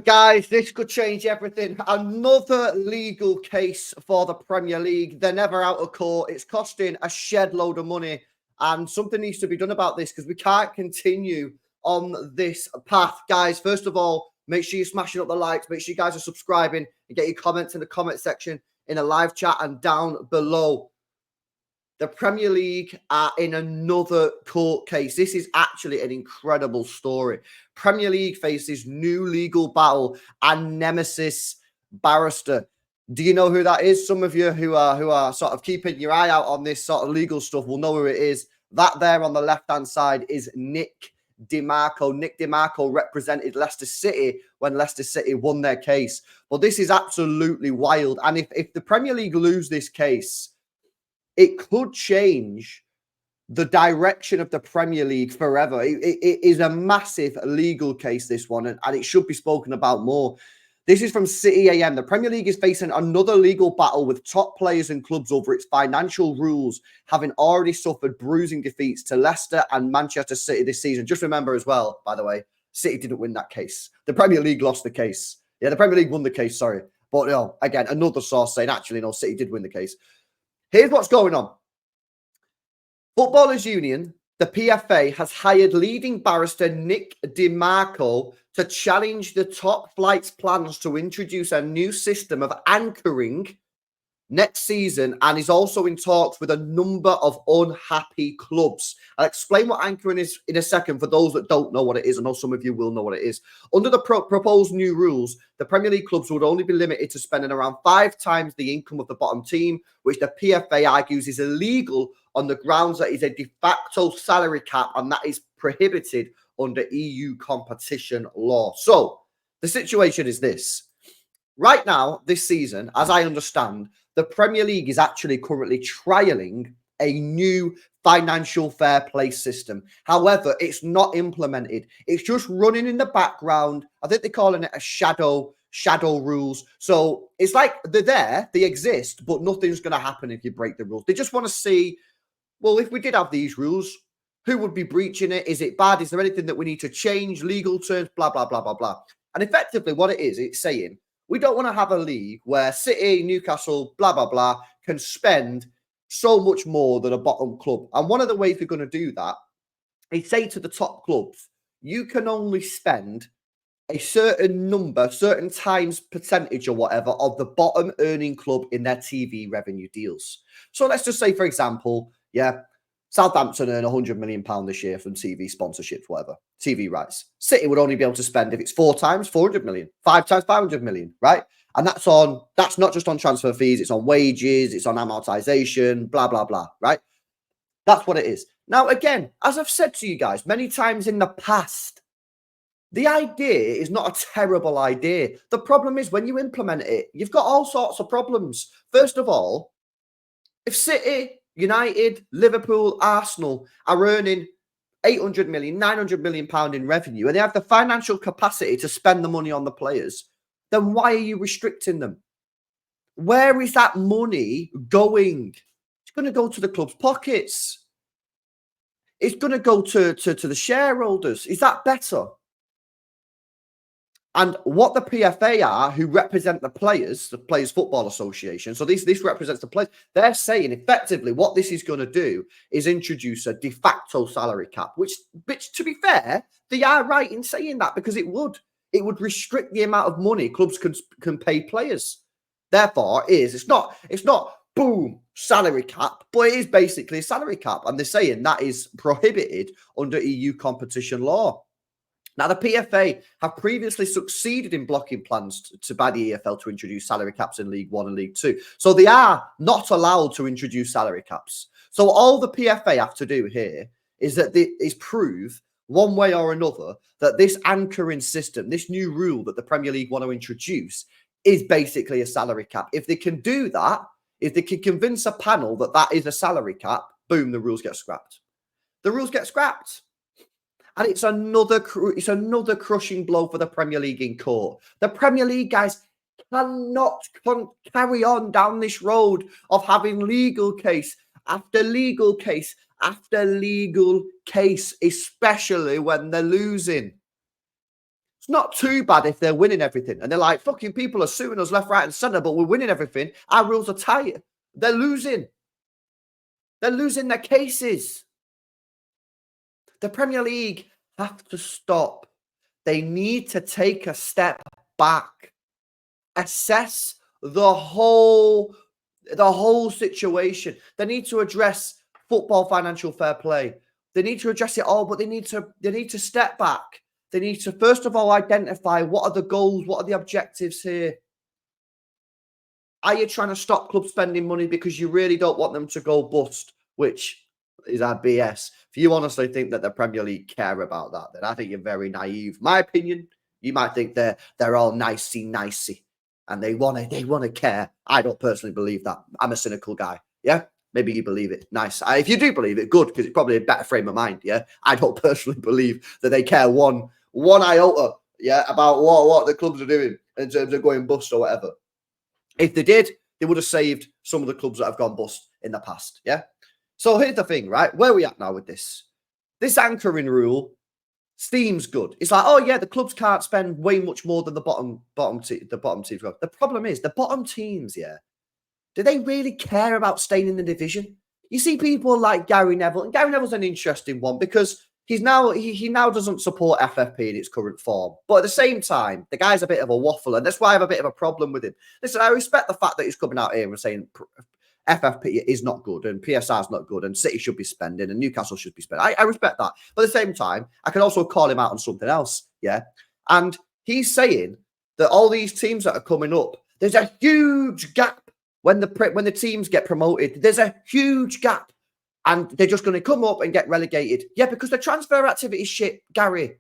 guys, this could change everything. Another legal case for the Premier League. They're never out of court. It's costing a shed load of money, and something needs to be done about this because we can't continue on this path. Guys, first of all, make sure you're smashing up the likes. Make sure you guys are subscribing and get your comments in the comment section, in a live chat, and down below. The Premier League are in another court case. This is actually an incredible story. Premier League faces new legal battle and nemesis barrister. Do you know who that is? Some of you who are sort of keeping your eye out on this sort of legal stuff will know who it is. That there on the left-hand side is Nick DiMarco. Nick DiMarco represented Leicester City when Leicester City won their case. Well, this is absolutely wild. And if the Premier League lose this case, it could change the direction of the Premier League forever. It is a massive legal case, this one, and it should be spoken about more. This is from City AM. The Premier League is facing another legal battle with top players and clubs over its financial rules, having already suffered bruising defeats to Leicester and Manchester City this season. Just remember as well, by the way, City didn't win that case. The Premier League lost the case. Yeah, the Premier League won the case, sorry. But, you know, again, another source saying, actually, no, City did win the case. Here's what's going on. Footballers Union, the PFA, has hired leading barrister Nick DiMarco to challenge the top flight's plans to introduce a new system of anchoring next season, and is also in talks with a number of unhappy clubs. I'll explain what anchoring is in a second for those that don't know what it is. I know some of you will know what it is. Under the proposed new rules, the Premier League clubs would only be limited to spending around 5 times the income of the bottom team, which the PFA argues is illegal on the grounds that is a de facto salary cap, and that is prohibited under EU competition law. So the situation is this. Right now, this season, as I understand, the Premier League is actually currently trialling a new financial fair play system. However, it's not implemented. It's just running in the background. I think they're calling it a shadow rules. So it's like they're there, they exist, but nothing's going to happen if you break the rules. They just want to see, well, if we did have these rules, who would be breaching it? Is it bad? Is there anything that we need to change? Legal terms, blah, blah, blah, blah, blah. And effectively what it is, it's saying, we don't want to have a league where City, Newcastle, blah, blah, blah, can spend so much more than a bottom club. And one of the ways we're going to do that is say to the top clubs, you can only spend a certain number, certain times percentage or whatever of the bottom earning club in their TV revenue deals. So let's just say, for example, yeah, Southampton earn £100 million this year from TV sponsorships, whatever, TV rights. City would only be able to spend, if it's 4 times, 400 million, 5 times, 500 million, right? And that's not just on transfer fees, it's on wages, it's on amortization, blah, blah, blah, right? That's what it is. Now, again, as I've said to you guys many times in the past, the idea is not a terrible idea. The problem is when you implement it, you've got all sorts of problems. First of all, if City, United, Liverpool, Arsenal are earning 800 million, 900 million pound in revenue, and they have the financial capacity to spend the money on the players, then why are you restricting them? Where is that money going? It's going to go to the club's pockets. It's going to go to the shareholders. Is that better? And what the PFA are, who represent the Players Football Association, so this represents the players, they're saying effectively what this is going to do is introduce a de facto salary cap, which to be fair, they are right in saying that, because it would restrict the amount of money clubs can pay players. Therefore, it's not boom, salary cap, but it is basically a salary cap. And they're saying that is prohibited under EU competition law. Now, the PFA have previously succeeded in blocking plans by the EFL to introduce salary caps in League One and League Two. So they are not allowed to introduce salary caps. So all the PFA have to do here is prove one way or another that this anchoring system, this new rule that the Premier League want to introduce, is basically a salary cap. If they can do that, if they can convince a panel that that is a salary cap, boom, the rules get scrapped. The rules get scrapped. And it's another crushing blow for the Premier League in court. The Premier League, guys, cannot carry on down this road of having legal case after legal case after legal case, especially when they're losing. It's not too bad if they're winning everything. And they're like, fucking people are suing us left, right, and centre, but we're winning everything. Our rules are tight. They're losing. They're losing their cases. The Premier League have to stop. They need to take a step back. Assess the whole situation. They need to address football financial fair play. They need to address it all, but they need to step back. They need to first of all identify what are the goals, what are the objectives here. Are you trying to stop clubs spending money because you really don't want them to go bust, which is our BS? If you honestly think that the Premier League care about that, then I think you're very naive. My opinion, you might think they're all nicey and they wanna care. I don't personally believe that. I'm a cynical guy. Yeah. Maybe you believe it. Nice. If you do believe it, good, because it's probably a better frame of mind. Yeah. I don't personally believe that they care one iota, yeah, about what the clubs are doing in terms of going bust or whatever. If they did, they would have saved some of the clubs that have gone bust in the past. Yeah. So here's the thing, right? Where are we at now with this? This anchoring rule seems good. It's like, oh yeah, the clubs can't spend way much more than the bottom teams. The problem is the bottom teams, yeah. Do they really care about staying in the division? You see people like Gary Neville, and Gary Neville's an interesting one because he now doesn't support FFP in its current form. But at the same time, the guy's a bit of a waffler, and that's why I have a bit of a problem with him. Listen, I respect the fact that he's coming out here and saying FFP is not good and PSR is not good and City should be spending and Newcastle should be spending. I respect that. But at the same time, I can also call him out on something else. Yeah. And he's saying that all these teams that are coming up, there's a huge gap when the teams get promoted. There's a huge gap and they're just going to come up and get relegated. Yeah, because the transfer activity is shit, Gary.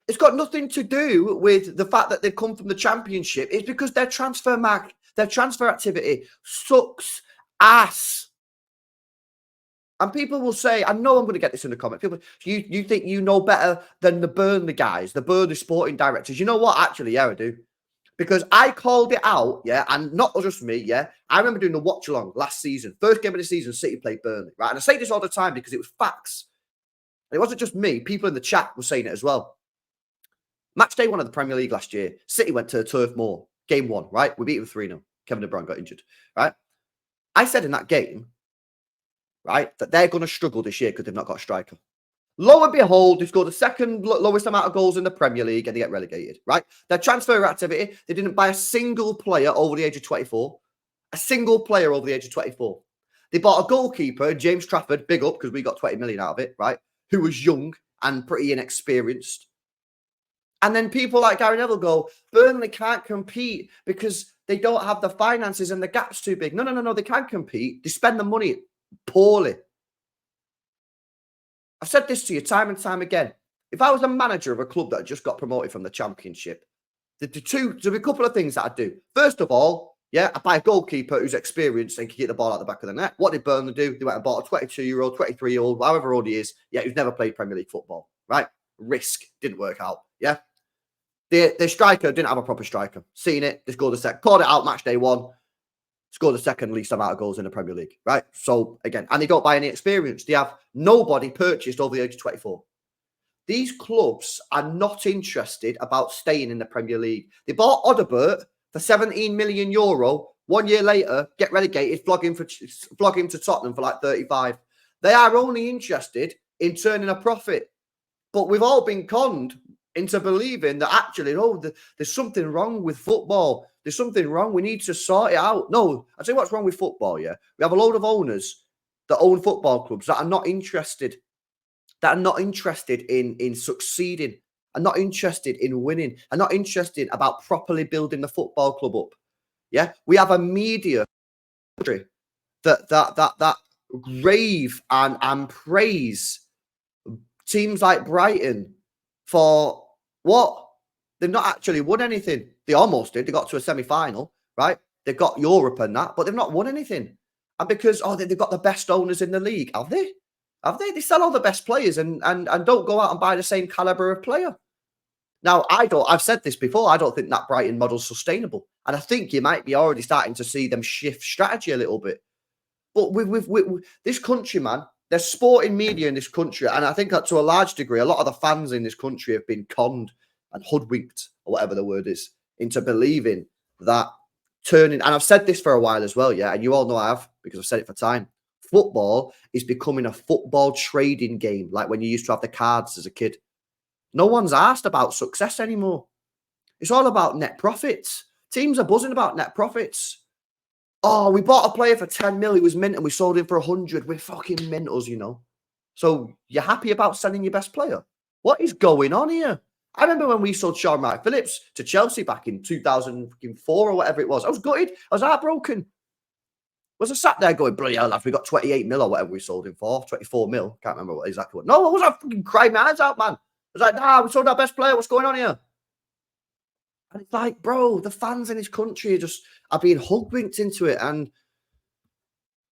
It's got nothing to do with the fact that they've come from the Championship. It's because their transfer activity sucks ass. And people will say, I know I'm going to get this in the comments. People, you think you know better than the Burnley guys, the Burnley sporting directors. You know what? Actually, yeah, I do. Because I called it out, yeah, and not just me, yeah. I remember doing the watch along last season. First game of the season, City played Burnley, right? And I say this all the time because it was facts. And it wasn't just me. People in the chat were saying it as well. Match day 1 of the Premier League last year, City went to Turf Moor. Game 1, right? We beat them 3-0. Kevin De Bruyne got injured, right? I said in that game, right, that they're going to struggle this year because they've not got a striker. Lo and behold, they scored the second lowest amount of goals in the Premier League and they get relegated, right? Their transfer activity, they didn't buy a single player over the age of 24. A single player over the age of 24. They bought a goalkeeper, James Trafford, big up because we got 20 million out of it, right? Who was young and pretty inexperienced. And then people like Gary Neville go, Burnley can't compete because they don't have the finances and the gap's too big. No, they can compete. They spend the money poorly. I've said this to you time and time again. If I was a manager of a club that had just got promoted from the Championship, there'd be a couple of things that I'd do. First of all, yeah, I'd buy a goalkeeper who's experienced and can get the ball out the back of the net. What did Burnley do? They went and bought a 22-year-old, 23-year-old, however old he is, yeah, who's never played Premier League football, right? Risk. Didn't work out, yeah? The striker didn't have a proper striker. Seen it, they scored the second. Called it out match day 1. Scored the second least amount of goals in the Premier League, right? So, again, and they don't buy any experience. They have nobody purchased over the age of 24. These clubs are not interested about staying in the Premier League. They bought Odebert for 17 million euro. 1 year later, get relegated, flog him to Tottenham for like 35. They are only interested in turning a profit. But we've all been conned into believing that actually, there's something wrong with football. There's something wrong. We need to sort it out. No, I'll tell you what's wrong with football, yeah? We have a load of owners that own football clubs that are not interested in succeeding, are not interested in winning, are not interested about properly building the football club up. Yeah? We have a media that rave and praise teams like Brighton for what? They've not actually won anything. They almost did. They got to a semi-final, right? They've got Europe and that, but they've not won anything. And because, they've got the best owners in the league. Have they? Have they? They sell all the best players and don't go out and buy the same caliber of player. Now, I've said this before, I don't think that Brighton model's sustainable. And I think you might be already starting to see them shift strategy a little bit. But with this country, man, There's sporting media in this country, and I think that to a large degree, a lot of the fans in this country have been conned and hoodwinked, or whatever the word is, into believing that turning, and I've said this for a while as well, yeah, and you all know I have, because I've said it for time. Football is becoming a football trading game, like when you used to have the cards as a kid. No one's asked about success anymore. It's all about net profits. Teams are buzzing about net profits. Oh, we bought a player for 10 mil. He was mint and we sold him for 100. We're fucking mentals, you know. So you're happy about selling your best player? What is going on here? I remember when we sold Sean Wright Phillips to Chelsea back in 2004 or whatever it was. I was gutted. I was heartbroken. Was I sat there going, bloody hell, lads, we got 28 mil or whatever we sold him for, 24 mil. Can't remember exactly what. No, I wasn't fucking crying my eyes out, man. I was like, nah, we sold our best player. What's going on here? And it's like, bro, the fans in this country are being hoodwinked into it. And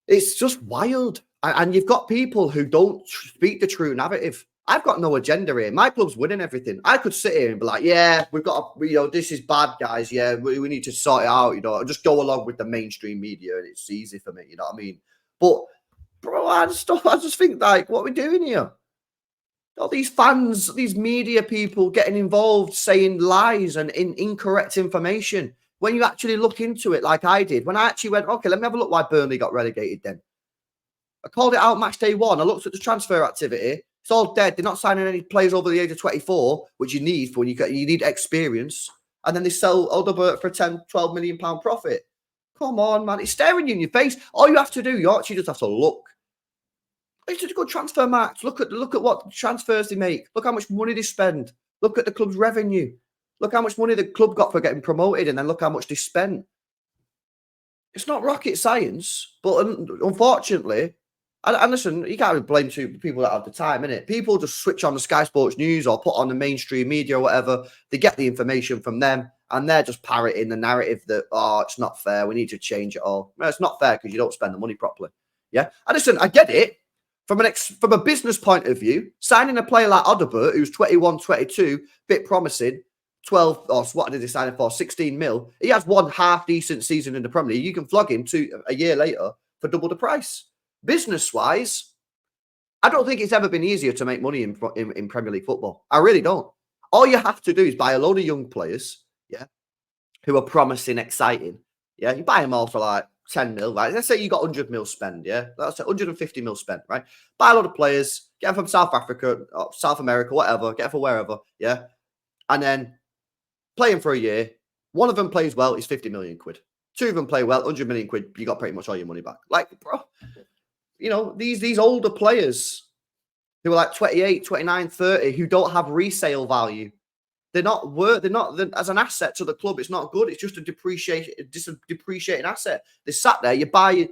it's just wild. And you've got people who don't speak the true narrative. I've got no agenda here. My club's winning everything. I could sit here and be like, yeah, we've got, this is bad, guys. Yeah, we need to sort it out, just go along with the mainstream media and it's easy for me, you know what I mean? But, bro, I just think, like, what are we doing here? All these fans, these media people getting involved, saying lies and incorrect information. When you actually look into it, like I did, when I actually went, okay, let me have a look why Burnley got relegated then. I called it out match day 1. I looked at the transfer activity. It's all dead. They're not signing any players over the age of 24, which you need for when you need experience. And then they sell Odobert for a 10, 12 million pound profit. Come on, man. It's staring you in your face. All you have to do, you actually just have to look. It's just a good transfer match. Look at what transfers they make. Look how much money they spend. Look at the club's revenue. Look how much money the club got for getting promoted, and then look how much they spent. It's not rocket science, but unfortunately, and listen, you can't blame people that have the time, innit? People just switch on the Sky Sports News or put on the mainstream media or whatever. They get the information from them, and they're just parroting the narrative that, oh, it's not fair. We need to change it all. No, it's not fair because you don't spend the money properly. Yeah, and listen, I get it. From a business point of view, signing a player like Odobert, who's 21, 22, bit promising, 12, or what did they sign him for? 16 mil. He has one half-decent season in the Premier League. You can flog him a year later for double the price. Business-wise, I don't think it's ever been easier to make money in Premier League football. I really don't. All you have to do is buy a load of young players, yeah, who are promising, exciting. Yeah, you buy them all for like 10 mil, right? Let's say you got 100 mil spend, yeah? That's 150 mil spent, right? Buy a lot of players, get them from South Africa, or South America, whatever, get them from wherever, yeah? And then play them for a year. One of them plays well, it's 50 million quid. Two of them play well, 100 million quid, you got pretty much all your money back. Like, bro, these older players who are like 28, 29, 30, who don't have resale value, they're not as an asset to the club. It's not good. It's just a depreciating asset. They sat there. You're buying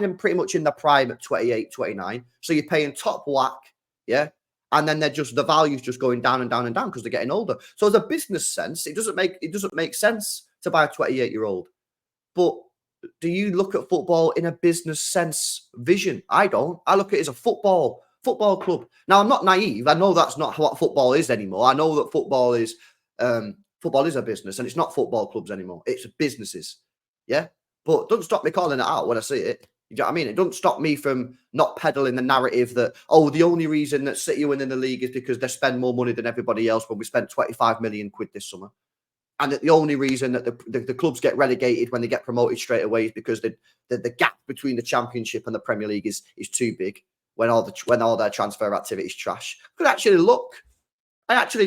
them pretty much in the prime at 28, 29. So you're paying top whack, yeah. And then the value's just going down and down and down because they're getting older. So as a business sense, it doesn't make sense to buy a 28-year-old. But do you look at football in a business sense vision? I don't. I look at it as a football club. Now, I'm not naive. I know that's not what football is anymore. I know that football is a business, and it's not football clubs anymore. It's businesses. Yeah. But don't stop me calling it out when I see it. You know what I mean? It doesn't stop me from not peddling the narrative that, oh, the only reason that City win in the league is because they spend more money than everybody else when we spent 25 million quid this summer. And that the only reason that the clubs get relegated when they get promoted straight away is because the gap between the Championship and the Premier League is too big when all their transfer activity is trash. I actually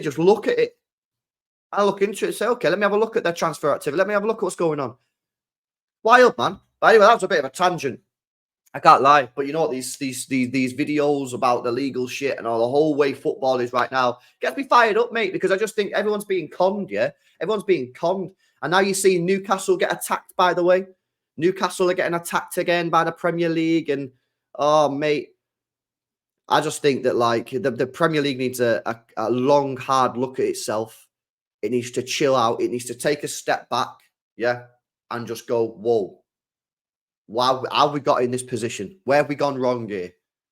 just look at it. I look into it and say, okay, let me have a look at their transfer activity. Let me have a look at what's going on. Wild, man. But anyway, that was a bit of a tangent. I can't lie, but you know what? These videos about the legal shit and all the whole way football is right now gets me fired up, mate, because I just think everyone's being conned, yeah? Everyone's being conned. And now you see Newcastle get attacked, by the way. Newcastle are getting attacked again by the Premier League. And, oh, mate, I just think that, like, the Premier League needs a long, hard look at itself. It needs to chill out. It needs to take a step back, yeah, and just go, whoa. How have we got in this position? Where have we gone wrong here?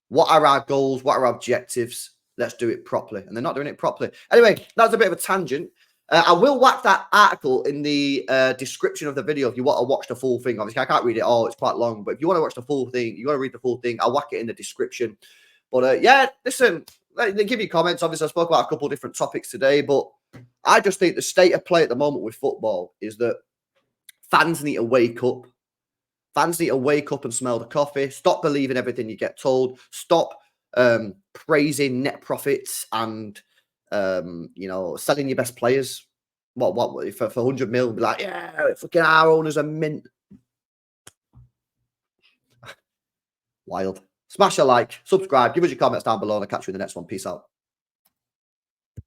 What are our goals? What are our objectives? Let's do it properly. And they're not doing it properly. Anyway, that was a bit of a tangent. I will whack that article in the description of the video if you want to watch the full thing. Obviously, I can't read it all; it's quite long. But if you want to watch the full thing, you want to read the full thing. I'll whack it in the description. But yeah, listen, they give you comments. Obviously, I spoke about a couple of different topics today, but I just think the state of play at the moment with football is that fans need to wake up. Fans need to wake up and smell the coffee. Stop believing everything you get told. Stop praising net profits and selling your best players. What for 100 mil? Be like, yeah, fucking our owners are mint. Wild. Smash a like, subscribe, give us your comments down below, and I'll catch you in the next one. Peace out.